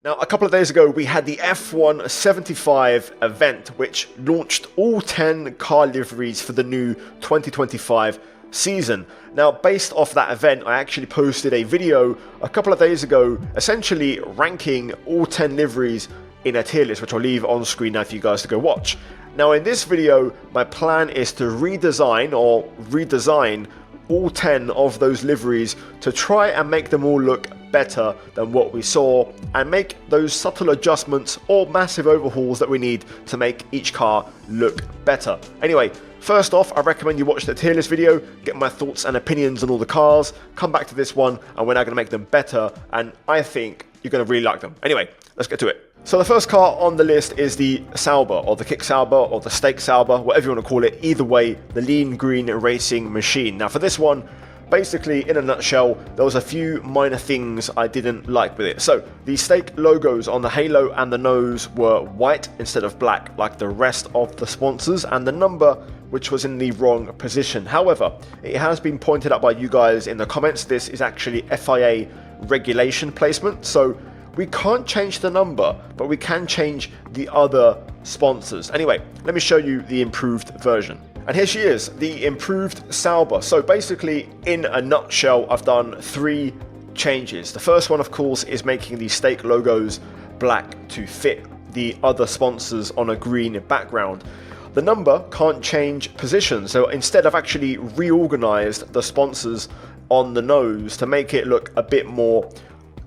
Now, a couple of days ago, we had the F1 75 event, which launched all 10 car liveries for the new 2025 season. Now, based off that event, I actually posted a video a couple of days ago, essentially ranking all 10 liveries in a tier list, which I'll leave on screen now for you guys to go watch. Now, in this video, my plan is to redesign or redesign all 10 of those liveries to try and make them all look better than what we saw and make those subtle adjustments or massive overhauls that we need to make each car look better. Anyway, first off, I recommend you watch the tier list video, get my thoughts and opinions on all the cars, come back to this one, and we're now going to make them better, and I think you're going to really like them. Anyway, let's get to it. So the first car on the list is the Sauber, or the Kick Sauber, or the Steak Sauber, whatever you want to call it. Either way, the lean green racing machine. Now for this one, basically in a nutshell, there was a few minor things I didn't like with it. So the Steak logos on the halo and the nose were white instead of black like the rest of the sponsors, and the number which was in the wrong position. However, it has been pointed out by you guys in the comments, this is actually FIA regulation placement, so we can't change the number, but we can change the other sponsors. Anyway, let me show you the improved version. And here she is, the improved Sauber. So basically, in a nutshell, I've done 3 changes. The first one, of course, is making the Steak logos black to fit the other sponsors on a green background. The number can't change position, so instead I've actually reorganized the sponsors on the nose to make it look a bit more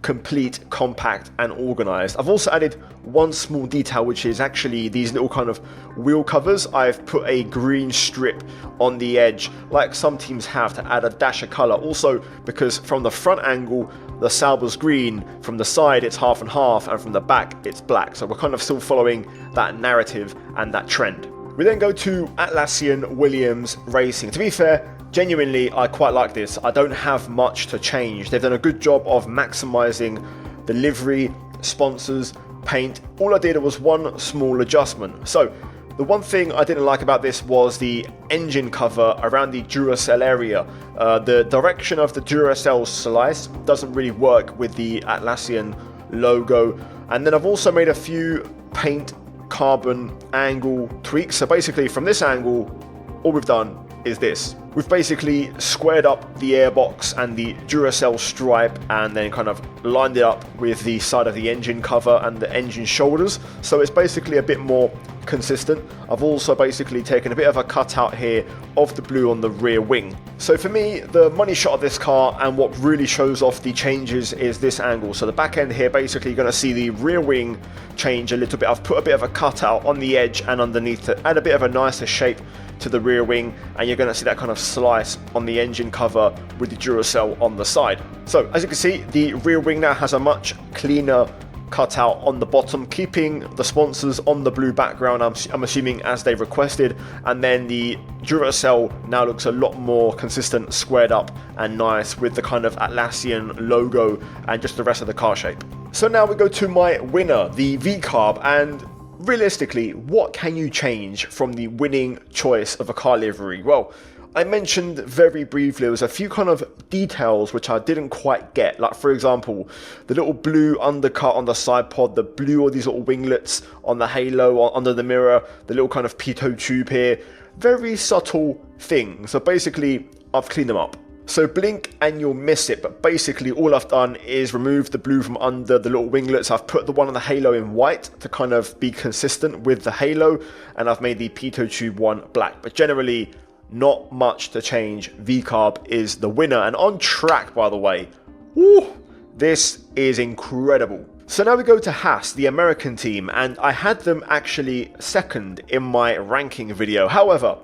complete, compact and organized. I've also added one small detail, which is actually these little kind of wheel covers. I've put a green strip on the edge like some teams have to add a dash of color. Also, because from the front angle the Sauber's green, from the side it's half and half, and from the back it's black, so we're kind of still following that narrative and that trend. We then go to Atlassian Williams Racing. To be fair, genuinely, I quite like this. I don't have much to change. They've done a good job of maximizing the livery, sponsors, paint. All I did was one small adjustment. So the one thing I didn't like about this was the engine cover around the Duracell area. The direction of the Duracell slice doesn't really work with the Atlassian logo. And then I've also made a few paint carbon angle tweaks. So basically from this angle, all we've done is this. We've basically squared up the airbox and the Duracell stripe and then kind of lined it up with the side of the engine cover and the engine shoulders. So it's basically a bit more consistent. I've also basically taken a bit of a cutout here of the blue on the rear wing. So for me, the money shot of this car and what really shows off the changes is this angle. So the back end here, basically you're going to see the rear wing change a little bit. I've put a bit of a cutout on the edge and underneath to add a bit of a nicer shape to the rear wing, and you're going to see that kind of slice on the engine cover with the Duracell on the side. So as you can see, the rear wing now has a much cleaner cutout on the bottom, keeping the sponsors on the blue background, I'm assuming as they requested, and then the Duracell now looks a lot more consistent, squared up and nice with the kind of Atlassian logo and just the rest of the car shape. So now we go to my winner, the V-CARB, and realistically, what can you change from the winning choice of a car livery? Well, I mentioned very briefly, there was a few kind of details which I didn't quite get. Like for example, the little blue undercut on the side pod, the blue or these little winglets on the halo under the mirror, the little kind of pitot tube here. Very subtle things. So basically, I've cleaned them up. So blink and you'll miss it, but basically all I've done is remove the blue from under the little winglets. I've put the one on the halo in white to kind of be consistent with the halo, and I've made the pitot tube one black. But generally, not much to change. V-CARB is the winner, and on track, by the way. Woo, this is incredible. So now we go to Haas, the American team, and I had them actually second in my ranking video. However,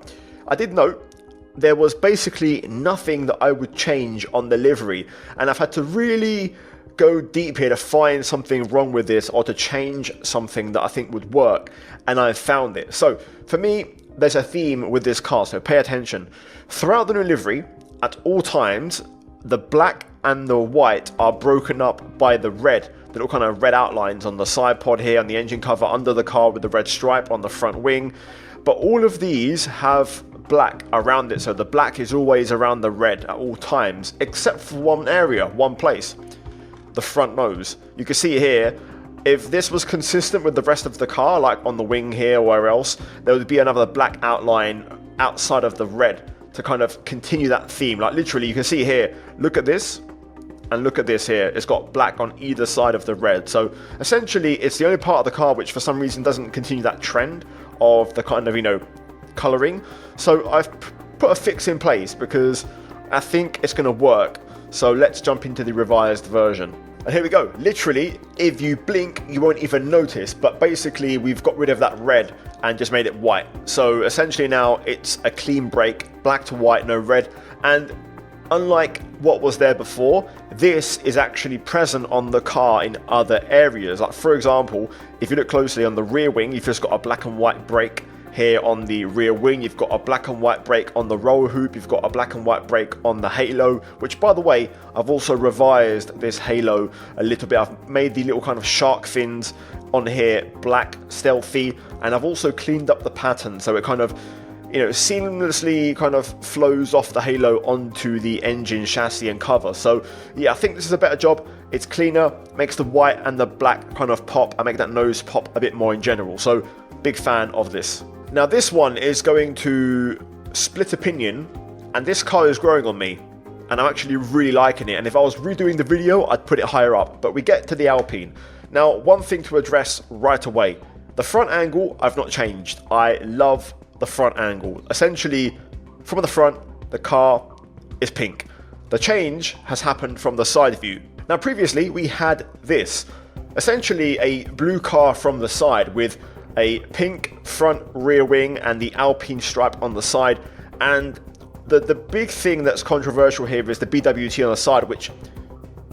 I did note there was basically nothing that I would change on the livery, and I've had to really go deep here to find something wrong with this or to change something that I think would work, and I found it. So for me, there's a theme with this car, so pay attention. Throughout the new livery, at all times, the black and the white are broken up by the red, the little kind of red outlines on the side pod here, on the engine cover under the car with the red stripe on the front wing. But all of these have black around it, so the black is always around the red at all times, except for one area, one place, the front nose. You can see here, If this was consistent with the rest of the car, like on the wing here or where else, there would be another black outline outside of the red to kind of continue that theme. Like literally, you can see here, look at this, and look at this here. It's got black on either side of the red. So essentially, it's the only part of the car which for some reason doesn't continue that trend of the kind of, you know, coloring. So I've put a fix in place because I think it's going to work. So let's jump into the revised version. And here we go. Literally, if you blink, you won't even notice. But basically, we've got rid of that red and just made it white. So essentially now it's a clean break, black to white, no red. And unlike what was there before, this is actually present on the car in other areas. Like for example, if you look closely on the rear wing, you've just got a black and white brake here on the rear wing. You've got a black and white brake on the roll hoop. You've got a black and white brake on the halo, which by the way, I've also revised this halo a little bit. I've made the little kind of shark fins on here black, stealthy, and I've also cleaned up the pattern so it kind of, you know, seamlessly kind of flows off the halo onto the engine, chassis and cover. So yeah, I think this is a better job. It's cleaner, makes the white and the black kind of pop and make that nose pop a bit more in general. So big fan of this. Now this one is going to split opinion, and this car is growing on me and I'm actually really liking it. And if I was redoing the video, I'd put it higher up, but we get to the Alpine. Now, one thing to address right away, the front angle I've not changed. I love the front angle. Essentially, from the front, the car is pink. The change has happened from the side view. Now, previously we had this, essentially a blue car from the side with a pink front rear wing and the Alpine stripe on the side. And the big thing that's controversial here is the BWT on the side, which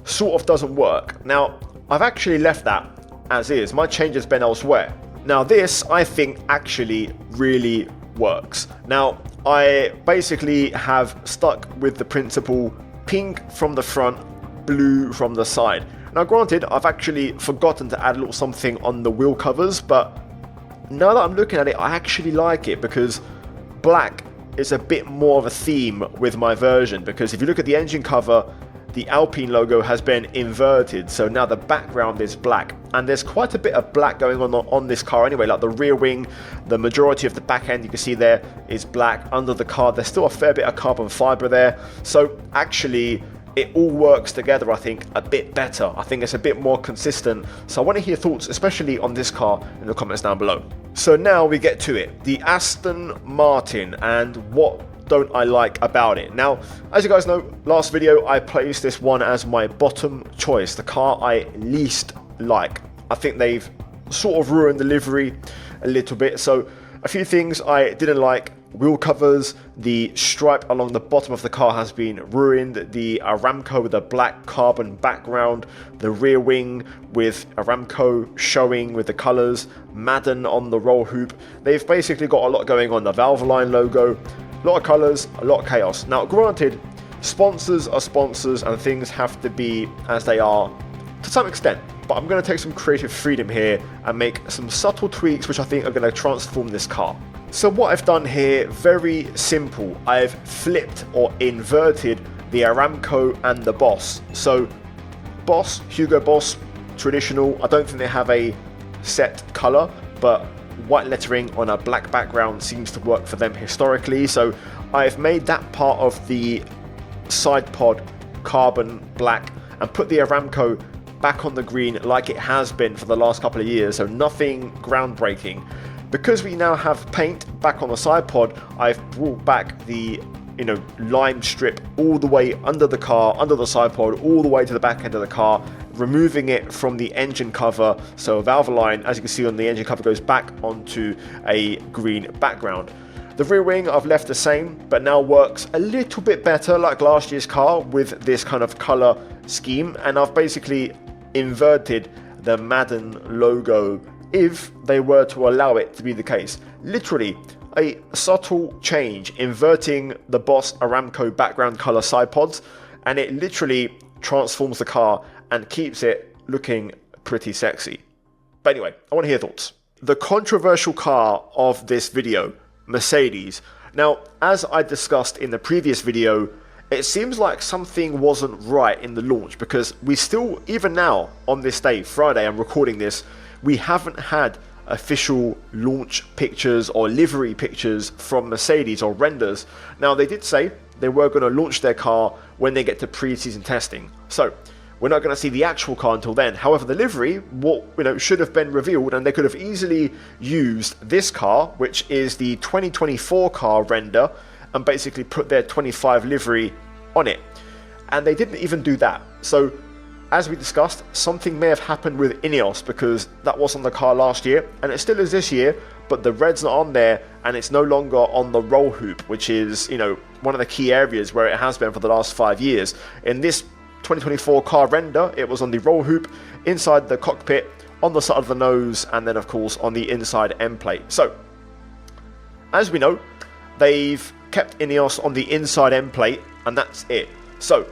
sort of doesn't work. Now, I've actually left that as is. My change has been elsewhere. Now this, I think, actually really works. Now, I basically have stuck with the principle pink from the front, blue from the side. Now granted, I've actually forgotten to add a little something on the wheel covers, but now that I'm looking at it, I actually like it because black is a bit more of a theme with my version. Because if you look at the engine cover, the Alpine logo has been inverted, so now the background is black, and there's quite a bit of black going on this car anyway. Like the rear wing, the majority of the back end you can see there is black. Under the car there's still a fair bit of carbon fiber there, so actually it all works together, I think, a bit better. I think it's a bit more consistent. So I want to hear thoughts, especially on this car, in the comments down below. So now we get to it, the Aston Martin, and what don't I like about it. Now, as you guys know, last video I placed this one as my bottom choice, the car I least like. I think they've sort of ruined the livery a little bit. So a few things I didn't like: wheel covers, the stripe along the bottom of the car has been ruined, the Aramco with a black carbon background, the rear wing with Aramco showing with the colors, Madden on the roll hoop. They've basically got a lot going on. The Valvoline logo, a lot of colors, a lot of chaos. Now granted, sponsors are sponsors and things have to be as they are to some extent, but I'm going to take some creative freedom here and make some subtle tweaks which I think are going to transform this car. So what I've done here, very simple. I've flipped or inverted the Aramco and the Boss. So Boss, Hugo Boss, traditional. I don't think they have a set color, but white lettering on a black background seems to work for them historically. So I've made that part of the side pod carbon black and put the Aramco back on the green like it has been for the last couple of years. So nothing groundbreaking. Because we now have paint back on the side pod, I've brought back the lime strip all the way under the car, under the side pod, all the way to the back end of the car, removing it from the engine cover. So Valvoline, as you can see on the engine cover, goes back onto a green background. The rear wing I've left the same, but now works a little bit better like last year's car with this kind of color scheme. And I've basically inverted the Madden logo if they were to allow it to be the case. Literally a subtle change, inverting the Boss Aramco background color side pods, and it literally transforms the car and keeps it looking pretty sexy. But anyway, I want to hear thoughts. The controversial car of this video, Mercedes. Now, as I discussed in the previous video, it seems like something wasn't right in the launch, because we still, even now on this day, Friday, I'm recording this, we haven't had official launch pictures or livery pictures from Mercedes or renders. Now, they did say they were going to launch their car when they get to pre-season testing, so we're not going to see the actual car until then. However, the livery, should have been revealed, and they could have easily used this car, which is the 2024 car render, and basically put their 25 livery on it. And they didn't even do that. So, as we discussed, something may have happened with Ineos, because that was on the car last year, and it still is this year, but the red's not on there, and it's no longer on the roll hoop, which is, one of the key areas where it has been for the last 5 years. In this 2024 car render, it was on the roll hoop, inside the cockpit, on the side of the nose, and then of course on the inside end plate. So, as we know, they've kept Ineos on the inside end plate, and that's it. So,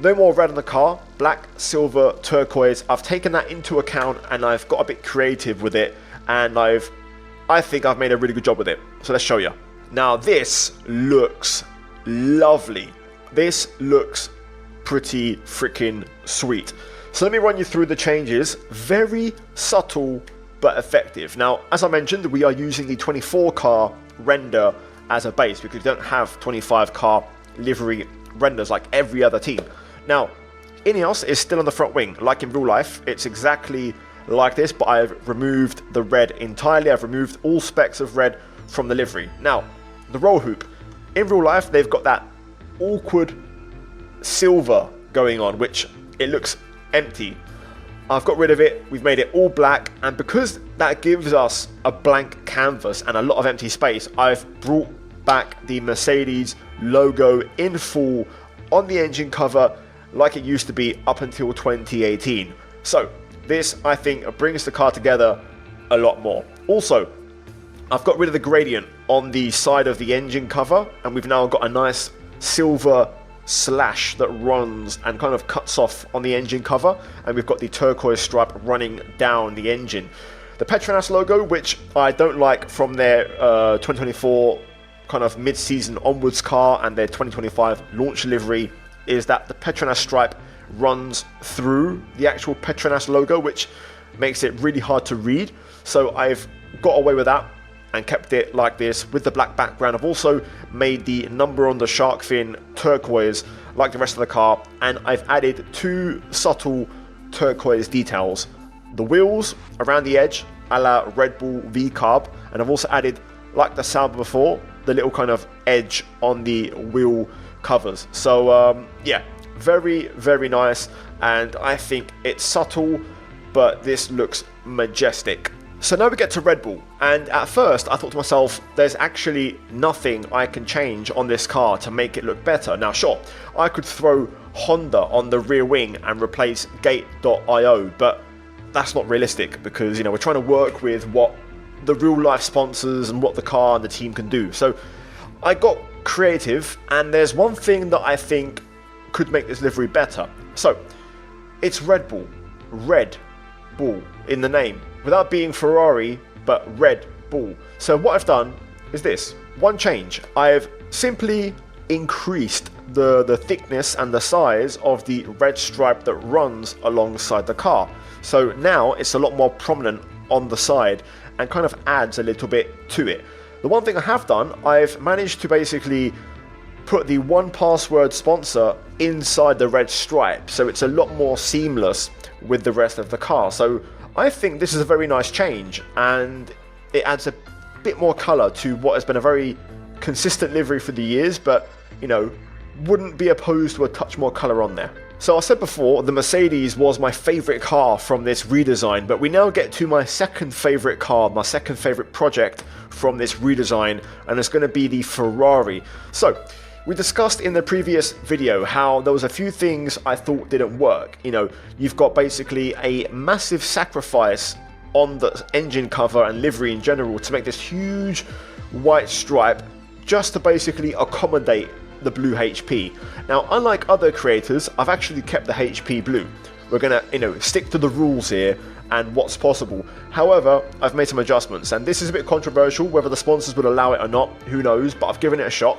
no more red on the car, black, silver, turquoise. I've taken that into account, and I've got a bit creative with it, and I think I've made a really good job with it. So let's show you. Now, this looks lovely. This looks pretty freaking sweet. So let me run you through the changes. Very subtle but effective. Now, as I mentioned, we are using the 24 car render as a base, because we don't have 25 car livery renders like every other team. Now, Ineos is still on the front wing, like in real life. It's exactly like this, but I've removed the red entirely. I've removed all specks of red from the livery. Now, the roll hoop. In real life, they've got that awkward silver going on, which it looks empty. I've got rid of it. We've made it all black, and because that gives us a blank canvas and a lot of empty space, I've brought back the Mercedes logo in full on the engine cover like it used to be up until 2018. So this, I think, brings the car together a lot more. Also, I've got rid of the gradient on the side of the engine cover, and we've now got a nice silver slash that runs and kind of cuts off on the engine cover, and we've got the turquoise stripe running down the engine. The Petronas logo, which I don't like from their 2024 kind of mid-season onwards car and their 2025 launch livery, is that the Petronas stripe runs through the actual Petronas logo, which makes it really hard to read. So I've got away with that and kept it like this with the black background. I've also made the number on the shark fin turquoise like the rest of the car, and I've added 2 subtle turquoise details. The wheels around the edge a la Red Bull V-CARB, and I've also added, like the Sauber before, the little kind of edge on the wheel covers. So yeah, very, very nice, and I think it's subtle, but this looks majestic. So now we get to Red Bull, and at first I thought to myself, there's actually nothing I can change on this car to make it look better. Now sure, I could throw Honda on the rear wing and replace Gate.io, but that's not realistic, because we're trying to work with what the real life sponsors and what the car and the team can do. So I got creative, and there's one thing that I think could make this livery better. So it's Red Bull, Red Bull in the name, without being Ferrari, but Red Bull. So what I've done is this, one change. I've simply increased the thickness and the size of the red stripe that runs alongside the car. So now it's a lot more prominent on the side and kind of adds a little bit to it. The one thing I have done, I've managed to basically put the 1Password sponsor inside the red stripe, so it's a lot more seamless with the rest of the car. So I think this is a very nice change, and it adds a bit more colour to what has been a very consistent livery for the years, but wouldn't be opposed to a touch more colour on there. So I said before, the Mercedes was my favourite car from this redesign, but we now get to my second favourite car, my second favourite project from this redesign, and it's going to be the Ferrari. So we discussed in the previous video how there was a few things I thought didn't work. You've got basically a massive sacrifice on the engine cover and livery in general to make this huge white stripe just to basically accommodate the blue HP. Now, unlike other creators, I've actually kept the HP blue. We're gonna, stick to the rules here and what's possible. However, I've made some adjustments, and this is a bit controversial, whether the sponsors would allow it or not, who knows, but I've given it a shot.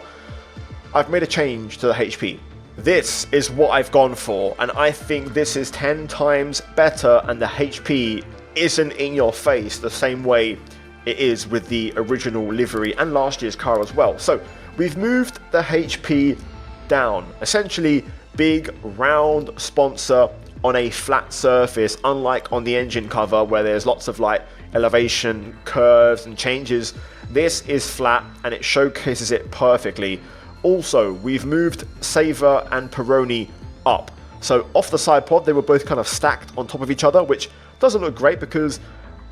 I've made a change to the HP. This is what I've gone for, and I think this is 10 times better, and the HP isn't in your face the same way it is with the original livery and last year's car as well. So we've moved the HP down, essentially big round sponsor on a flat surface, unlike on the engine cover where there's lots of like elevation curves and changes. This is flat and it showcases it perfectly. Also, we've moved Sauber and Peripherals up. So off the side pod, they were both kind of stacked on top of each other, which doesn't look great because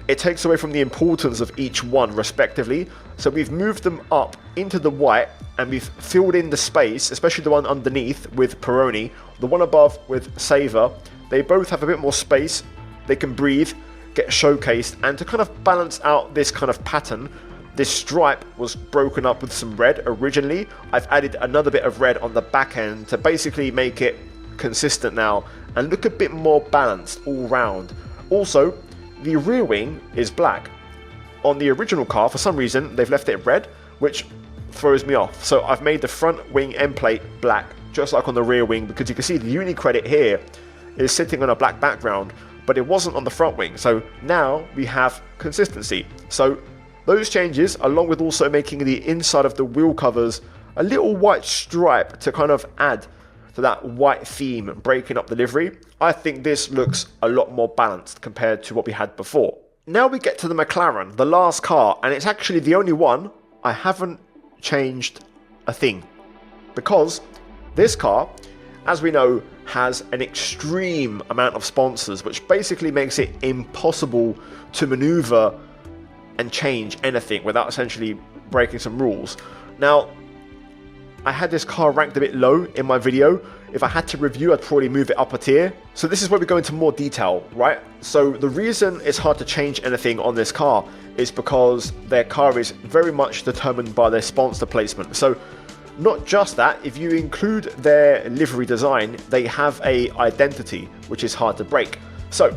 it takes away from the importance of each one respectively. So we've moved them up into the white and we've filled in the space, especially the one underneath with Peripherals, the one above with Sauber. They both have a bit more space, they can breathe, get showcased, and to kind of balance out this kind of pattern, this stripe was broken up with some red originally. I've added another bit of red on the back end to basically make it consistent now and look a bit more balanced all round. Also, the rear wing is black. On the original car, for some reason, they've left it red, which throws me off. So I've made the front wing end plate black, just like on the rear wing, because you can see the uni credit here is sitting on a black background, but it wasn't on the front wing. So now we have consistency. So those changes, along with also making the inside of the wheel covers a little white stripe to kind of add to that white theme, breaking up the livery, I think this looks a lot more balanced compared to what we had before. Now we get to the McLaren, the last car, and it's actually the only one I haven't changed a thing. Because this car, as we know, has an extreme amount of sponsors, which basically makes it impossible to maneuver and change anything without essentially breaking some rules. Now, I had this car ranked a bit low in my video. If I had to review, I'd probably move it up a tier. So this is where we go into more detail, right? So the reason it's hard to change anything on this car is because their car is very much determined by their sponsor placement. So not just that, if you include their livery design, they have a identity, which is hard to break. So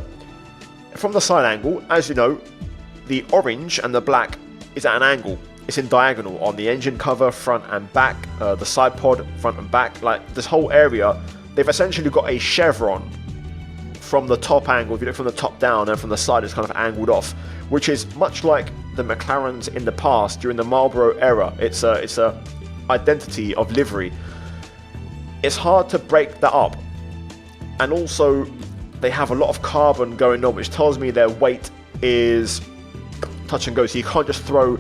from the side angle, as you know, the orange and the black is at an angle. It's in diagonal on the engine cover, front and back, the side pod, front and back. Like this whole area, they've essentially got a chevron from the top angle. If you look from the top down, and from the side it's kind of angled off, which is much like the McLarens in the past during the Marlboro era. It's a identity of livery. It's hard to break that up, and also they have a lot of carbon going on, which tells me their weight is touch and go, so you can't just throw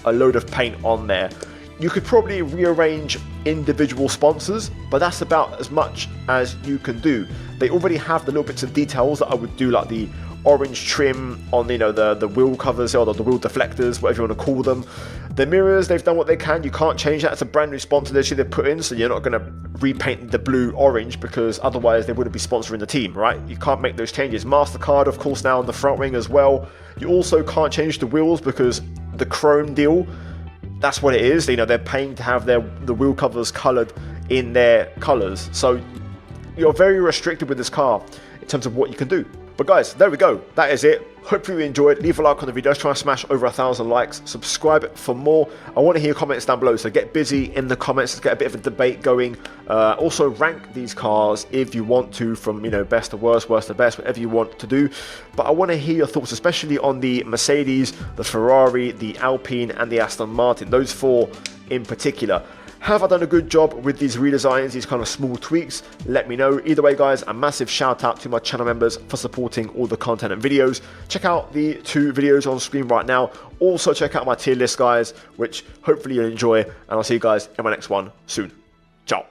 a load of paint on there. You could probably rearrange individual sponsors, but that's about as much as you can do. They already have the little bits of details that I would do, like the orange trim on the wheel covers or the wheel deflectors, whatever you want to call them. The mirrors, they've done what they can. You can't change that. It's a brand new sponsor they've put in, so you're not going to repaint the blue orange, because otherwise they wouldn't be sponsoring the team, right? You can't make those changes. MasterCard, of course, now on the front wing as well. You also can't change the wheels because the chrome deal, that's what it is. They're paying to have the wheel covers coloured in their colours. So you're very restricted with this car in terms of what you can do. But guys, there we go. That is it. Hopefully you enjoyed. Leave a like on the video. Let's try and smash over 1,000 likes. Subscribe for more. I want to hear your comments down below, so get busy in the comments. Let's get a bit of a debate going. Also, rank these cars if you want to, from best to worst, worst to best, whatever you want to do. But I want to hear your thoughts, especially on the Mercedes, the Ferrari, the Alpine, and the Aston Martin. Those four in particular. Have I done a good job with these redesigns, these kind of small tweaks? Let me know. Either way, guys, a massive shout out to my channel members for supporting all the content and videos. Check out the 2 videos on screen right now. Also, check out my tier list, guys, which hopefully you'll enjoy. And I'll see you guys in my next one soon. Ciao.